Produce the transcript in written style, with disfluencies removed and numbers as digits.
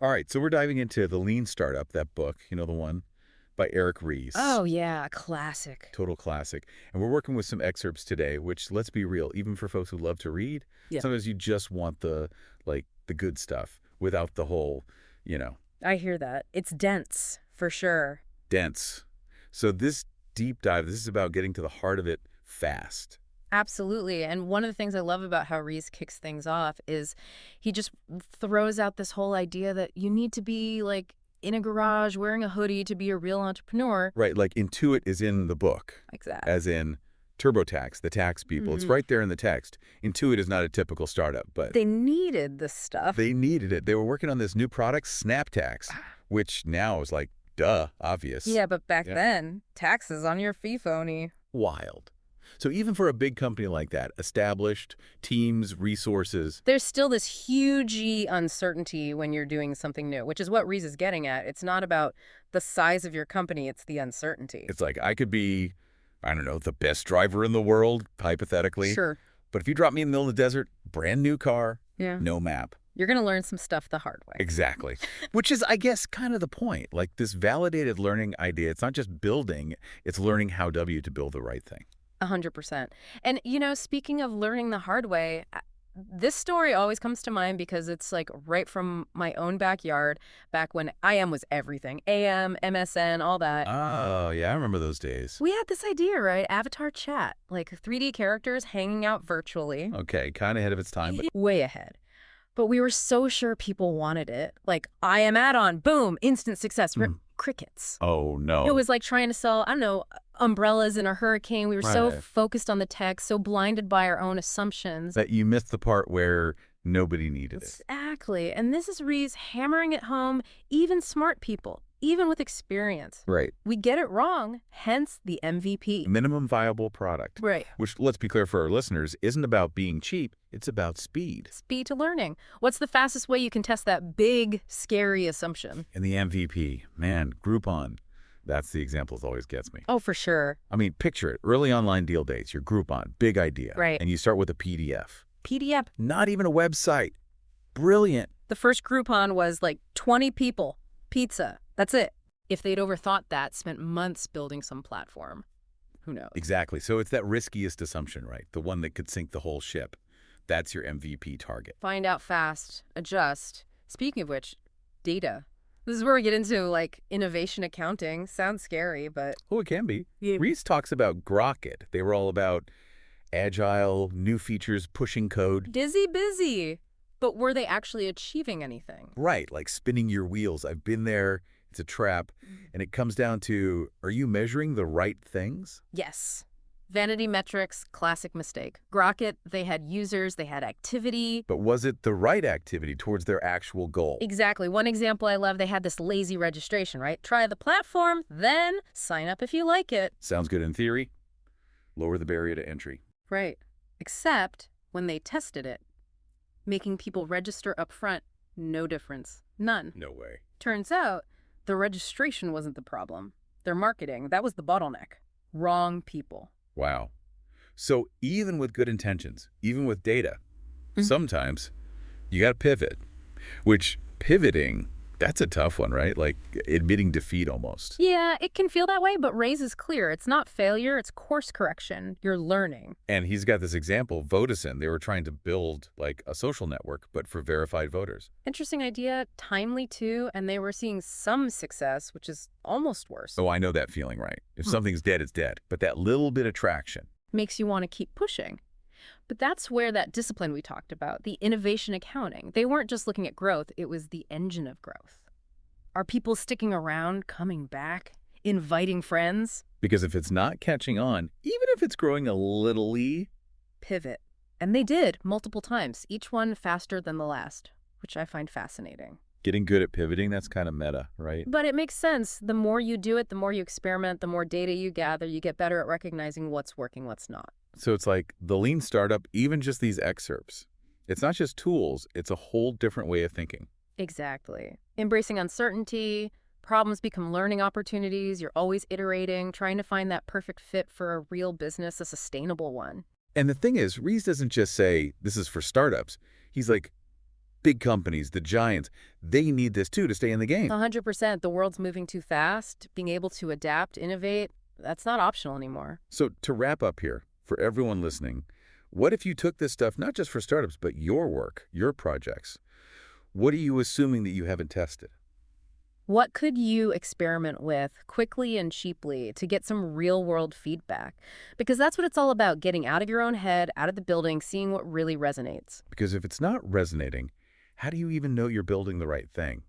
All right, so we're diving into The Lean Startup, that book, you know, the one by Eric Ries. Oh, yeah, classic. Total classic. And we're working with some excerpts today, which, let's be real, even for folks who love to read, Yeah. sometimes you just want the good stuff without the whole, you know, I hear that. It's dense, for sure. dense. So this deep dive, this is about getting to the heart of it fast. Absolutely. And one of the things I love about how Reese kicks things off is he just throws out this whole idea that you need to be like in a garage wearing a hoodie to be a real entrepreneur. Right, like Intuit is in the book, Like that. as in TurboTax, the tax people. It's right there in the text. Intuit is not a typical startup, but They needed this stuff. they needed it. They were working on this new product, SnapTax, which now is like, duh, obvious. Yeah, but back Yeah. then, taxes on your fee phony. Wild. So even for a big company like that, established teams, resources, There's still this huge uncertainty when you're doing something new, which is what Reese is getting at. It's not about the size of your company, it's the uncertainty. it's like I could be, I don't know, the best driver in the world, hypothetically. Sure. But if you drop me in the middle of the desert, brand new car, Yeah. no map. You're going to learn some stuff the hard way. Exactly. Which is, I guess, kind of the point. Like this validated learning idea, it's not just building, it's learning how to build the right thing. 100%. And, you know, speaking of learning the hard way, this story always comes to mind because it's like right from my own backyard, back when IM was everything. AM, MSN, all that. Oh, yeah, I remember those days. We had this idea, right? Avatar chat, like 3D characters hanging out virtually. Okay, kind of ahead of its time, but Way ahead. But we were so sure people wanted it. Like, IM add-on, boom, instant success. Crickets. oh no. It was like trying to sell, I don't know, umbrellas in a hurricane. We were so Right. focused on the tech, so blinded by our own assumptions. That you missed the part where nobody needed it. Exactly. And this is Reese hammering it home, even smart people, even with experience. Right. We get it wrong, hence the MVP. Minimum viable product. Right. Which, let's be clear for our listeners, isn't about being cheap, it's about speed. Speed to learning. What's the fastest way you can test that big, scary assumption? And the MVP, man, Groupon, that's the example that always gets me. Oh, for sure. I mean, picture it, early online deal dates, your Groupon, big idea. Right. And you start with a PDF. PDF. Not even a website. Brilliant. The first Groupon was like 20 people, pizza. That's it. If they'd overthought that, spent months building some platform. Who knows? Exactly. So it's that riskiest assumption, right? The one that could sink the whole ship. That's your MVP target. Find out fast, adjust. Speaking of which, data. This is where we get into like innovation accounting. Sounds scary, but Oh, it can be. Yeah. Reese talks about Grokkit. They were all about agile, new features, pushing code. dizzy busy. But were they actually achieving anything? Right, like spinning your wheels. I've been there. It's a trap. And it comes down to, are you measuring the right things? Yes. Vanity metrics, classic mistake. Grokkit, they had users, they had activity. But was it the right activity towards their actual goal? Exactly. One example I love, they had this lazy registration, right? Try the platform, then sign up if you like it. Sounds good in theory. Lower the barrier to entry. Right. Except when they tested it, making people register up front, no difference. None. No way. Turns out the registration wasn't the problem. Their marketing, that was the bottleneck. Wrong people. Wow. So even with good intentions, even with data, sometimes you got to pivot, which pivoting, that's a tough one, right? Like admitting defeat almost. Yeah, it can feel that way, but Ray's is clear. It's not failure, it's course correction. You're learning. And he's got this example, Vodacin. They were trying to build like a social network, but for verified voters. Interesting idea, timely too, and they were seeing some success, which is almost worse. Oh, I know that feeling, right? If something's dead, it's dead. But that little bit of traction. Makes you want to keep pushing. But that's where that discipline we talked about, the innovation accounting, they weren't just looking at growth, it was the engine of growth. Are people sticking around, coming back, inviting friends? Because if it's not catching on, even if it's growing a little, Pivot. And they did, multiple times, each one faster than the last, which I find fascinating. getting good at pivoting, that's kind of meta, right? But it makes sense. The more you do it, the more you experiment, the more data you gather, you get better at recognizing what's working, what's not. So it's like the lean startup, even just these excerpts, it's not just tools, it's a whole different way of thinking. Exactly. Embracing uncertainty, problems become learning opportunities, you're always iterating, trying to find that perfect fit for a real business, a sustainable one. And the thing is, Rees doesn't just say, this is for startups. He's like, big companies, the giants, they need this too to stay in the game. 100%. The world's moving too fast. Being able to adapt, innovate, that's not optional anymore. So to wrap up here, for everyone listening, what if you took this stuff not just for startups, but your work, your projects? What are you assuming that you haven't tested? What could you experiment with quickly and cheaply to get some real-world feedback? Because that's what it's all about, getting out of your own head, out of the building, seeing what really resonates. Because if it's not resonating, how do you even know you're building the right thing?